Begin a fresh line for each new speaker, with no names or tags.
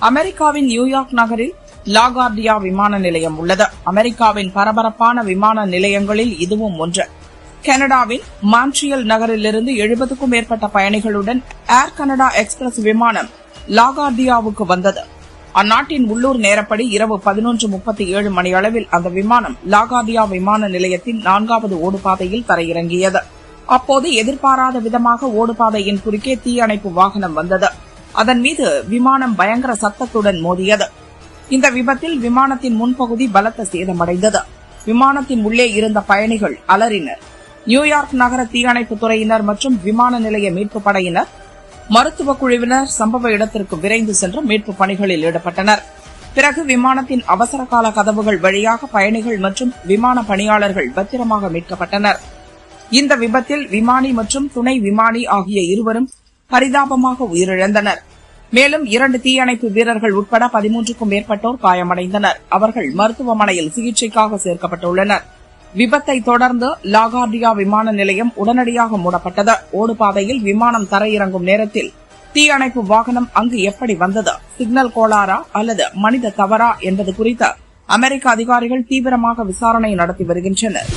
அமெரிக்காவின் நியூயார்க் நகரில் லாகார்டியா விமான நிலையம் உள்ளது. அமெரிக்காவின் பரபரப்பான விமான நிலையங்களில் இதுவும் ஒன்று. கனடாவின் மான்ட்ரியல் நகரிலிருந்து 70க்கும் மேற்பட்ட பயணிகளுடன் ஏர் கனடா எக்ஸ்பிரஸ் விமானம் லாகார்டியாவுக்கு வந்தது. அந்நாட்டின் உள்ளூர் நேரப்படி இரவு 11:37 மணியளவில் அந்த விமானம் லாகார்டியா விமான நிலையத்தின் 4வது ஓடுபாதையில் தரையிறங்கியது. அப்போது எதிர்பாராத விதமாக ஓடுபாதையின் குறுக்கே தீயணைப்பு வாகனம் வந்தது. அதன் மீது விமானம் பயங்கர சத்தத்துடன் மோதியது. இந்த விபத்தில் விமானத்தின் முன்பகுதி பலத்த சேதமடைந்தது. விமானத்தின் உள்ளே இருந்த பயணிகள் அலறினர். நியூயார்க் நகர தீயணைப்புத் துறையினர் மற்றும் விமான நிலைய மீட்புப் படையினர், மருத்துவக் குழுவினர் சம்பவ இடத்திற்கு விரைந்து சென்று மீட்புப் பணிகளில் ஈடுபட்டனர். பிறகு விமானத்தின் அவசரகால கதவுகள் வழியாக பயணிகள் மற்றும் விமான பணியாளர்கள் பத்திரமாக மீட்கப்பட்டனர். இந்த விபத்தில் விமானி மற்றும் துணை விமானி ஆகிய இருவரும் பரிதாபமாக உயிரிழந்தனர். மேலும் 2 தீயணைப்பு வீரர்கள் உட்பட 13க்கும் மேற்பட்டோர் காயமடைந்தனர். அவர்கள் மருத்துவமனையில் சிகிச்சைக்காக சேர்க்கப்பட்டுள்ளனர். விபத்தை தொடர்ந்து லாகார்டியா விமான நிலையம் உடனடியாக மூடப்பட்டது. ஓடுபாதையில் விமானம் தரையிறங்கும் நேரத்தில் தீயணைப்பு வாகனம் அங்கு எப்படி வந்தது, சிக்னல் கோளாறா அல்லது மனித தவறா என்பது குறித்து அமெரிக்க அதிகாரிகள் தீவிரமாக விசாரணை நடத்தி வருகின்றனர்.